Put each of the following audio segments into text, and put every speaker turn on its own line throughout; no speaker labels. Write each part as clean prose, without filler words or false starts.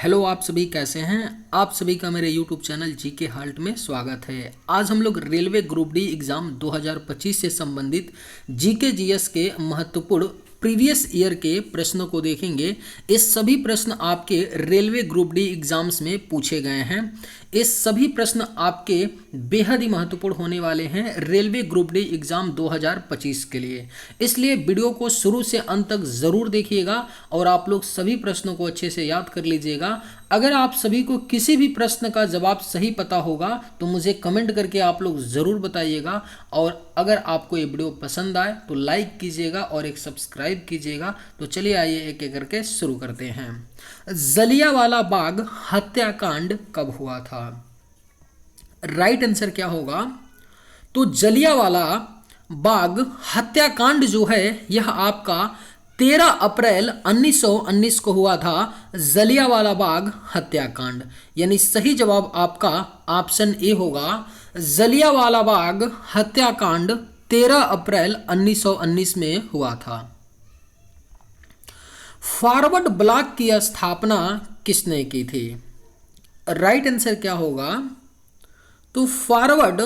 Hello, आप सभी कैसे हैं। आप सभी का मेरे यूट्यूब चैनल जीके हाल्ट में स्वागत है। आज हम लोग रेलवे ग्रुप डी एग्ज़ाम 2025 से संबंधित जीके जीएस के महत्वपूर्ण प्रीवियस ईयर के प्रश्नों को देखेंगे। ये सभी प्रश्न आपके रेलवे ग्रुप डी एग्ज़ाम्स में पूछे गए हैं। ये सभी प्रश्न आपके बेहद ही महत्वपूर्ण होने वाले हैं रेलवे ग्रुप डी एग्ज़ाम 2025 के लिए। इसलिए वीडियो को शुरू से अंत तक ज़रूर देखिएगा और आप लोग सभी प्रश्नों को अच्छे से याद कर लीजिएगा। अगर आप सभी को किसी भी प्रश्न का जवाब सही पता होगा तो मुझे कमेंट करके आप लोग ज़रूर बताइएगा। और अगर आपको ये वीडियो पसंद आए तो लाइक कीजिएगा और एक सब्सक्राइब कीजिएगा। तो चलिए आइए एक एक करके शुरू करते हैं। जलियांवाला बाग हत्याकांड कब हुआ था? राइट आंसर क्या होगा? तो जलियांवाला बाग हत्याकांड जो है यह आपका 13 अप्रैल 1919 को हुआ था। जलियांवाला बाग हत्याकांड, यानी सही जवाब आपका ऑप्शन ए होगा। जलियांवाला बाग हत्याकांड 13 अप्रैल 1919 में हुआ था। फॉरवर्ड ब्लॉक की स्थापना किसने की थी? राइट आंसर क्या होगा? तो फॉरवर्ड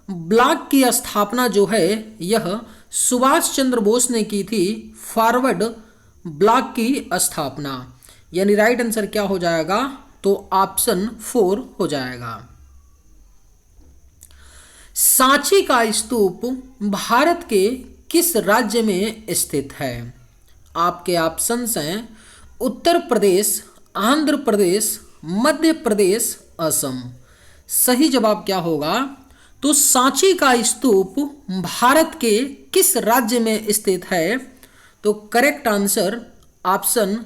ब्लॉक की स्थापना जो है यह सुभाष चंद्र बोस ने की थी। फॉरवर्ड ब्लॉक की स्थापना, यानी राइट आंसर क्या हो जाएगा? तो ऑप्शन 4 हो जाएगा। सांची का स्तूप भारत के किस राज्य में स्थित है? आपके ऑप्शंस हैं उत्तर प्रदेश, आंध्र प्रदेश, मध्य प्रदेश, असम। सही जवाब क्या होगा? तो सांची का स्तूप भारत के किस राज्य में स्थित है? तो करेक्ट आंसर ऑप्शन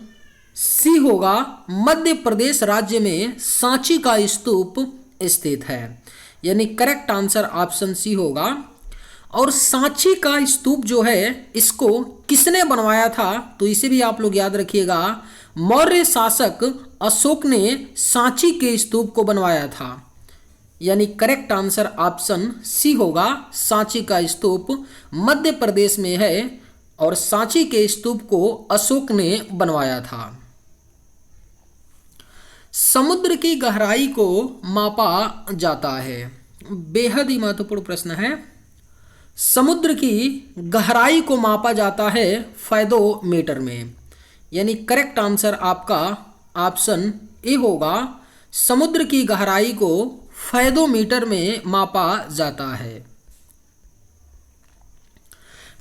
सी होगा। मध्य प्रदेश राज्य में सांची का स्तूप स्थित है, यानी करेक्ट आंसर ऑप्शन सी होगा। और सांची का स्तूप जो है इसको किसने बनवाया था? तो इसे भी आप लोग याद रखिएगा। मौर्य शासक अशोक ने सांची के स्तूप को बनवाया था, यानी करेक्ट आंसर ऑप्शन सी होगा। सांची का स्तूप मध्य प्रदेश में है और सांची के स्तूप को अशोक ने बनवाया था। समुद्र की गहराई को मापा जाता है। बेहद ही महत्वपूर्ण प्रश्न है। समुद्र की गहराई को मापा जाता है फैदोमीटर में, यानी करेक्ट आंसर आपका ऑप्शन ए होगा। समुद्र की गहराई को फैदोमीटर में मापा जाता है।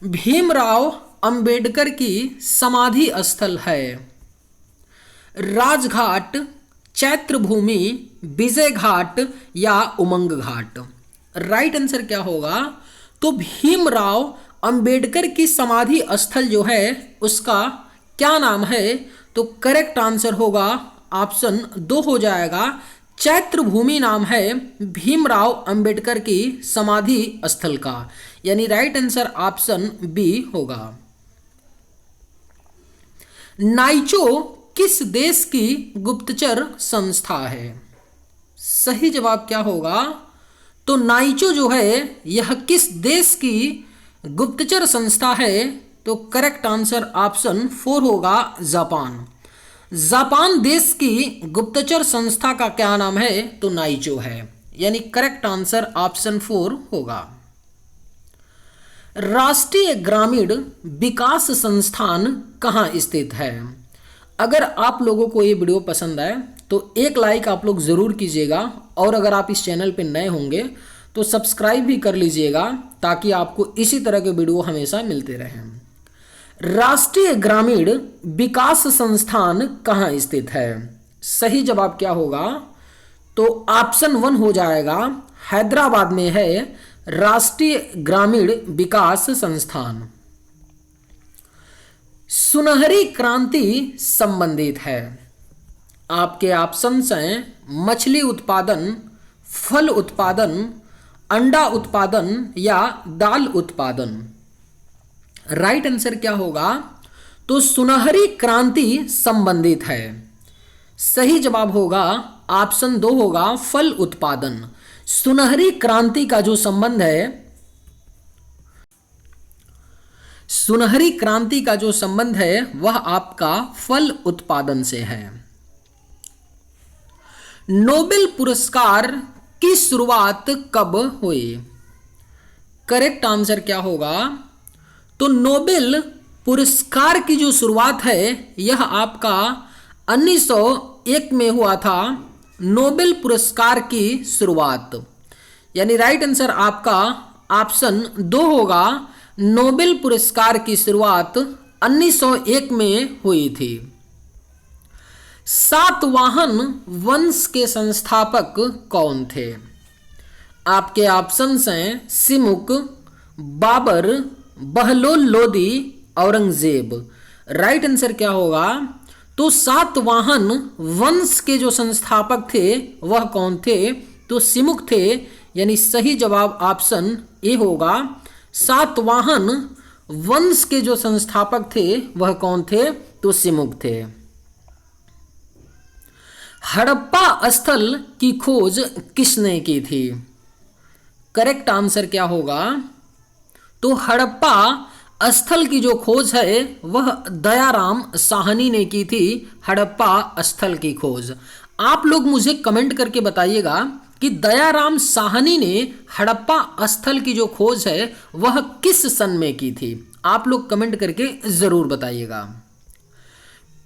भीमराव अंबेडकर की समाधि स्थल है राजघाट, चैत्रभूमि, विजय घाट या उमंग घाट? राइट आंसर क्या होगा? तो भीमराव अंबेडकर की समाधि स्थल जो है उसका क्या नाम है? तो करेक्ट आंसर होगा ऑप्शन 2 हो जाएगा। चैत्रभूमि नाम है भीमराव अंबेडकर की समाधि स्थल का, यानी राइट आंसर ऑप्शन बी होगा। नाइचो किस देश की गुप्तचर संस्था है? सही जवाब क्या होगा? तो नाइचो जो है यह किस देश की गुप्तचर संस्था है? तो करेक्ट आंसर ऑप्शन 4 होगा, जापान। जापान देश की गुप्तचर संस्था का क्या नाम है? तो नाइचो है, यानी करेक्ट आंसर ऑप्शन 4 होगा। राष्ट्रीय ग्रामीण विकास संस्थान कहाँ स्थित है? अगर आप लोगों को ये वीडियो पसंद आए तो एक लाइक आप लोग ज़रूर कीजिएगा और अगर आप इस चैनल पर नए होंगे तो सब्सक्राइब भी कर लीजिएगा ताकि आपको इसी तरह के वीडियो हमेशा मिलते रहें। राष्ट्रीय ग्रामीण विकास संस्थान कहाँ स्थित है? सही जवाब क्या होगा? तो ऑप्शन 1 हो जाएगा। हैदराबाद में है राष्ट्रीय ग्रामीण विकास संस्थान। सुनहरी क्रांति संबंधित है। आपके ऑप्शंस हैं मछली उत्पादन, फल उत्पादन, अंडा उत्पादन या दाल उत्पादन। राइट आंसर क्या होगा? तो सुनहरी क्रांति संबंधित है। सही जवाब होगा ऑप्शन 2 होगा, फल उत्पादन। सुनहरी क्रांति का जो संबंध है, सुनहरी क्रांति का जो संबंध है वह आपका फल उत्पादन से है। नोबेल पुरस्कार की शुरुआत कब हुई? करेक्ट आंसर क्या होगा? तो नोबेल पुरस्कार की जो शुरुआत है यह आपका 1901 में हुआ था। नोबेल पुरस्कार की शुरुआत, यानी राइट आंसर आपका ऑप्शन 2 होगा। नोबेल पुरस्कार की शुरुआत 1901 में हुई थी। सातवाहन वंश के संस्थापक कौन थे? आपके ऑप्शंस हैं सिमुक, बाबर, बहलोल लोदी, औरंगजेब। राइट आंसर क्या होगा? तो सातवाहन वंश के जो संस्थापक थे वह कौन थे? तो सिमुक थे, यानी सही जवाब ऑप्शन ए होगा। सातवाहन वंश के जो संस्थापक थे वह कौन थे? तो सिमुक थे। हड़प्पा स्थल की खोज किसने की थी? करेक्ट आंसर क्या होगा? तो हड़प्पा स्थल की जो खोज है वह दयाराम साहनी ने की थी। हड़प्पा स्थल की खोज आप लोग मुझे कमेंट करके बताइएगा कि दयाराम साहनी ने हड़प्पा स्थल की जो खोज है वह किस सन में की थी। आप लोग कमेंट करके जरूर बताइएगा।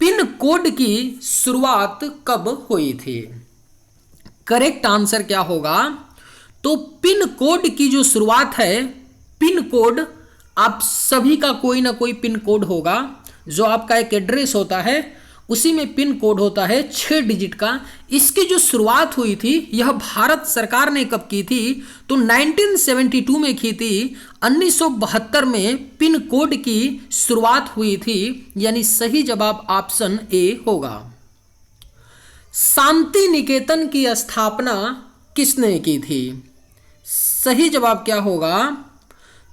पिन कोड की शुरुआत कब हुई थी? करेक्ट आंसर क्या होगा? तो पिन कोड की जो शुरुआत है, पिन कोड आप सभी का कोई ना कोई पिन कोड होगा। जो आपका एक एड्रेस होता है उसी में पिन कोड होता है 6 डिजिट का। इसकी जो शुरुआत हुई थी यह भारत सरकार ने कब की थी? तो 1972 में की थी। 1972 में पिन कोड की शुरुआत हुई थी, यानी सही जवाब ऑप्शन ए होगा। शांति निकेतन की स्थापना किसने की थी? सही जवाब क्या होगा?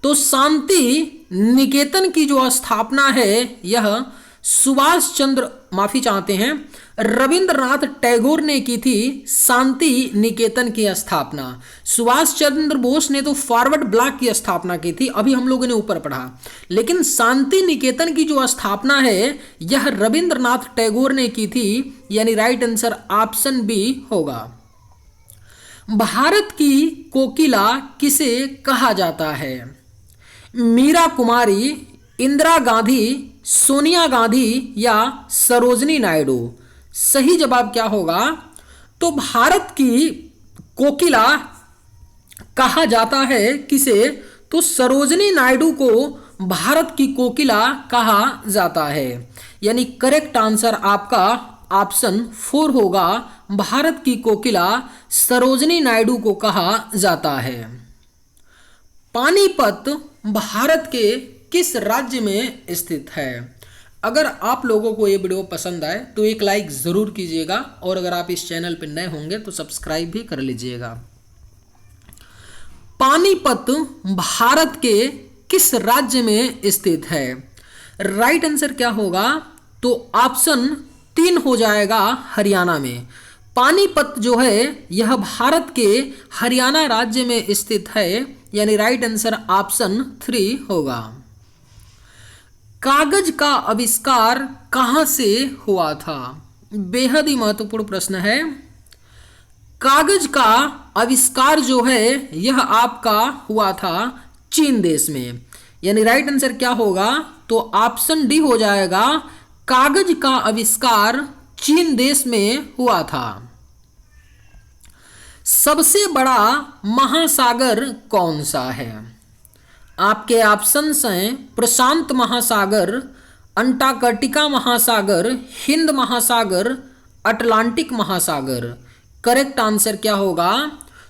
तो शांति निकेतन की जो स्थापना है यह सुभाष चंद्र माफी चाहते हैं रविंद्रनाथ टैगोर ने की थी। शांति निकेतन की स्थापना सुभाष चंद्र बोस ने तो फॉरवर्ड ब्लॉक की स्थापना की थी, अभी हम लोगों ने ऊपर पढ़ा। लेकिन शांति निकेतन की जो स्थापना है यह रविंद्रनाथ टैगोर ने की थी, यानी राइट आंसर ऑप्शन बी होगा। भारत की कोकिला किसे कहा जाता है? मीरा कुमारी, इंदिरा गांधी, सोनिया गांधी या सरोजनी नायडू। सही जवाब क्या होगा? तो भारत की कोकिला कहा जाता है किसे? तो सरोजनी नायडू को भारत की कोकिला कहा जाता है, यानी करेक्ट आंसर आपका ऑप्शन 4 होगा। भारत की कोकिला सरोजनी नायडू को कहा जाता है। पानीपत भारत के किस राज्य में स्थित है? अगर आप लोगों को ये वीडियो पसंद आए तो एक लाइक ज़रूर कीजिएगा, और अगर आप इस चैनल पर नए होंगे तो सब्सक्राइब भी कर लीजिएगा। पानीपत भारत के किस राज्य में स्थित है? राइट आंसर क्या होगा? तो ऑप्शन 3 हो जाएगा, हरियाणा में। पानीपत जो है यह भारत के हरियाणा राज्य में स्थित है, यानी राइट आंसर ऑप्शन 3 होगा। कागज का आविष्कार कहां से हुआ था? बेहद ही महत्वपूर्ण प्रश्न है। कागज का आविष्कार जो है यह आपका हुआ था चीन देश में, यानी राइट आंसर क्या होगा? तो ऑप्शन डी हो जाएगा। कागज का आविष्कार चीन देश में हुआ था। सबसे बड़ा महासागर कौन सा है? आपके ऑप्शंस हैं प्रशांत महासागर, अंटार्कटिका महासागर, हिंद महासागर, अटलांटिक महासागर। करेक्ट आंसर क्या होगा?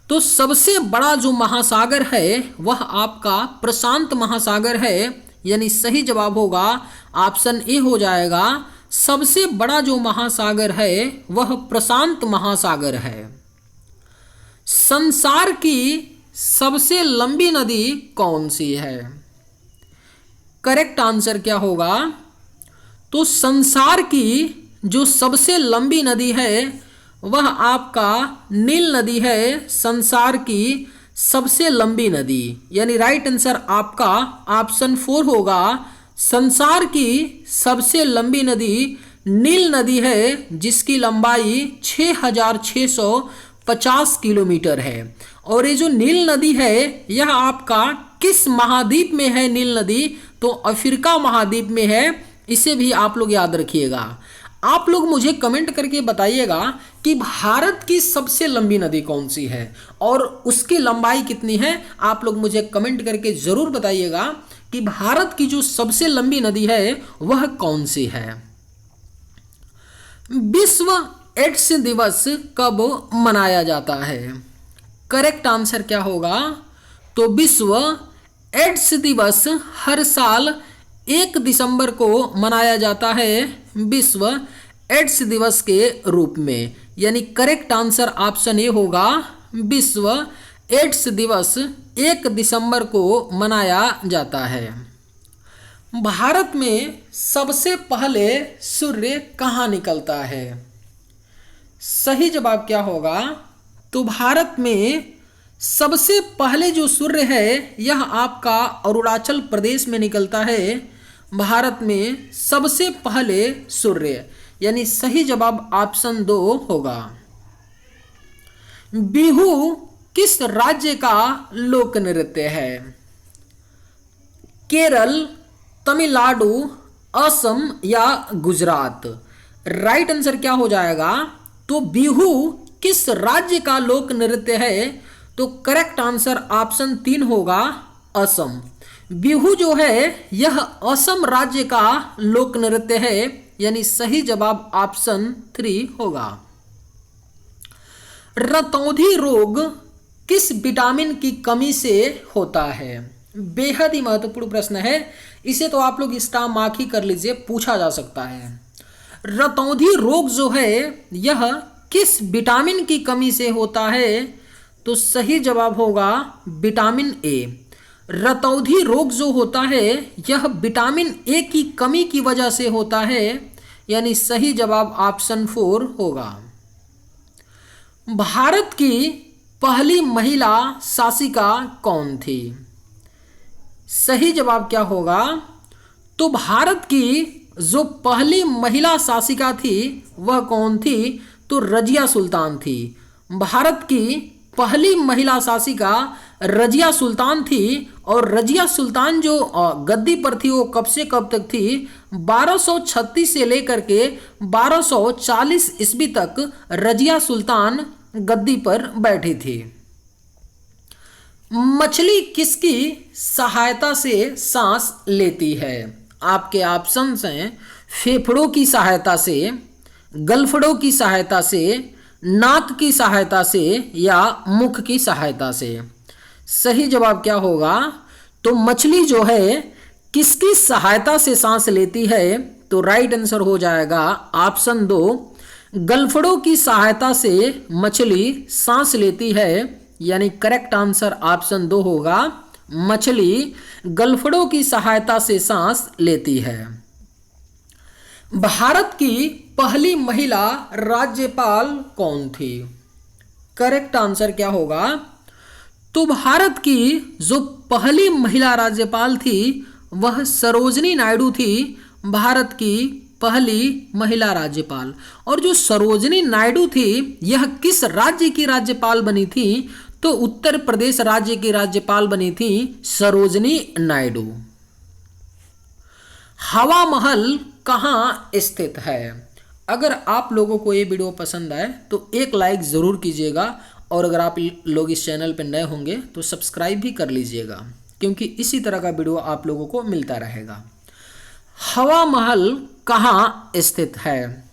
तो सबसे बड़ा जो महासागर है वह आपका प्रशांत महासागर है, यानी सही जवाब होगा ऑप्शन ए हो जाएगा। सबसे बड़ा जो महासागर है वह प्रशांत महासागर है। संसार की सबसे लंबी नदी कौन सी है? करेक्ट आंसर क्या होगा? तो संसार की जो सबसे लंबी नदी है वह आपका नील नदी है। संसार की सबसे लंबी नदी, यानी राइट आंसर आपका ऑप्शन 4 होगा। संसार की सबसे लंबी नदी नील नदी है जिसकी लंबाई 6650 किलोमीटर है। और ये जो नील नदी है यह आपका किस महाद्वीप में है? नील नदी तो अफ्रीका महाद्वीप में है, इसे भी आप लोग याद रखिएगा। आप लोग मुझे कमेंट करके बताइएगा कि भारत की सबसे लंबी नदी कौन सी है और उसकी लंबाई कितनी है। आप लोग मुझे कमेंट करके जरूर बताइएगा कि भारत की जो सबसे लंबी नदी है वह कौन सी है। विश्व एड्स दिवस कब मनाया जाता है? करेक्ट आंसर क्या होगा? तो विश्व एड्स दिवस हर साल 1 दिसंबर को मनाया जाता है विश्व एड्स दिवस के रूप में। यानी करेक्ट आंसर ऑप्शन ए होगा, विश्व एड्स दिवस 1 दिसंबर को मनाया जाता है। भारत में सबसे पहले सूर्य कहाँ निकलता है? सही जवाब क्या होगा? तो भारत में सबसे पहले जो सूर्य है यह आपका अरुणाचल प्रदेश में निकलता है। भारत में सबसे पहले सूर्य, यानी सही जवाब ऑप्शन 2 होगा। बिहू किस राज्य का लोक नृत्य है? केरल, तमिलनाडु, असम या गुजरात? राइट आंसर क्या हो जाएगा? तो बिहू किस राज्य का लोक नृत्य है? तो करेक्ट आंसर ऑप्शन 3 होगा, असम। बिहू जो है यह असम राज्य का लोक नृत्य है, यानी सही जवाब ऑप्शन 3 होगा। रतौंधी रोग किस विटामिन की कमी से होता है? बेहद ही महत्वपूर्ण प्रश्न है, इसे तो आप लोग स्टार मार्क ही कर लीजिए, पूछा जा सकता है। रतौंधी रोग जो है यह किस विटामिन की कमी से होता है? तो सही जवाब होगा विटामिन ए। रतौंधी रोग जो होता है यह विटामिन ए की कमी की वजह से होता है, यानी सही जवाब ऑप्शन 4 होगा। भारत की पहली महिला शासिका कौन थी? सही जवाब क्या होगा? तो भारत की जो पहली महिला शासिका थी वह कौन थी? तो रजिया सुल्तान थी। भारत की पहली महिला शासिका रजिया सुल्तान थी। और रजिया सुल्तान जो गद्दी पर थी वो कब से कब तक थी? 1236 से लेकर के 1240 ईस्वी तक रजिया सुल्तान गद्दी पर बैठी थी। मछली किसकी सहायता से सांस लेती है? आपके ऑप्शंस हैं फेफड़ों की सहायता से, गलफड़ों की सहायता से, नाक की सहायता से या मुख की सहायता से। सही जवाब क्या होगा? तो मछली जो है किसकी सहायता से सांस लेती है? तो राइट आंसर हो जाएगा ऑप्शन 2, गलफड़ों की सहायता से मछली सांस लेती है, यानी करेक्ट आंसर ऑप्शन 2 होगा, मछली गलफड़ों की सहायता से सांस लेती है। भारत की पहली महिला राज्यपाल कौन थी? करेक्ट आंसर क्या होगा? तो भारत की जो पहली महिला राज्यपाल थी वह सरोजनी नायडू थी, भारत की पहली महिला राज्यपाल। और जो सरोजनी नायडू थी यह किस राज्य की राज्यपाल बनी थी? तो उत्तर प्रदेश राज्य की राज्यपाल बनी थी सरोजनी नायडू। हवा महल कहाँ स्थित है? अगर आप लोगों को ये वीडियो पसंद आए तो एक लाइक ज़रूर कीजिएगा, और अगर आप लोग इस चैनल पर नए होंगे तो सब्सक्राइब भी कर लीजिएगा, क्योंकि इसी तरह का वीडियो आप लोगों को मिलता रहेगा। हवा महल कहाँ स्थित है?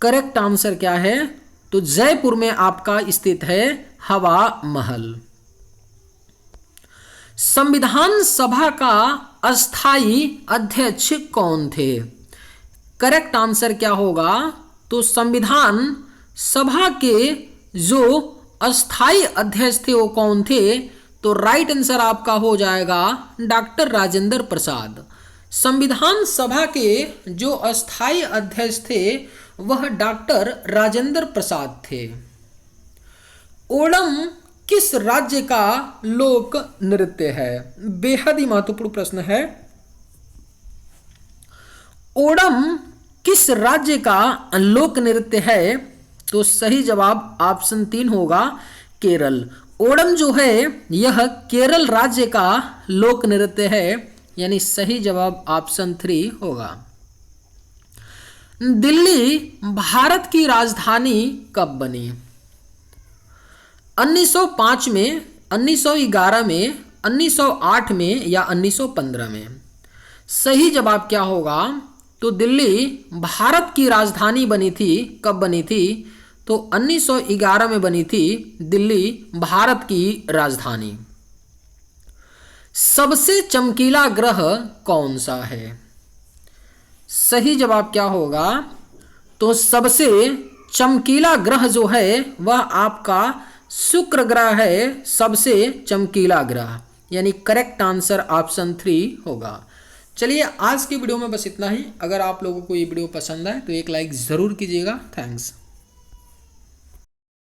करेक्ट आंसर क्या है? तो जयपुर में आपका स्थित है हवा महल। संविधान सभा का अस्थाई अध्यक्ष कौन थे? करेक्ट आंसर क्या होगा? तो संविधान सभा के जो अस्थाई अध्यक्ष थे वो कौन थे? तो राइट आंसर आपका हो जाएगा डॉक्टर राजेंद्र प्रसाद। संविधान सभा के जो अस्थाई अध्यक्ष थे वह डॉक्टर राजेंद्र प्रसाद थे। ओणम किस राज्य का लोक नृत्य है? बेहद ही महत्वपूर्ण प्रश्न है। ओणम किस राज्य का लोक नृत्य है? तो सही जवाब ऑप्शन 3 होगा, केरल। ओणम जो है यह केरल राज्य का लोक नृत्य है, यानी सही जवाब ऑप्शन 3 होगा। दिल्ली भारत की राजधानी कब बनी? 1905 में, 1911 में, 1908 में या 1915 में? सही जवाब क्या होगा? तो दिल्ली भारत की राजधानी बनी थी। कब बनी थी? तो 1911 में बनी थी दिल्ली भारत की राजधानी। सबसे चमकीला ग्रह कौन सा है? सही जवाब क्या होगा? तो सबसे चमकीला ग्रह जो है वह आपका शुक्र ग्रह है, सबसे चमकीला ग्रह, यानी करेक्ट आंसर ऑप्शन 3 होगा। चलिए आज की वीडियो में बस इतना ही। अगर आप लोगों को ये वीडियो पसंद आए तो एक लाइक ज़रूर कीजिएगा। थैंक्स।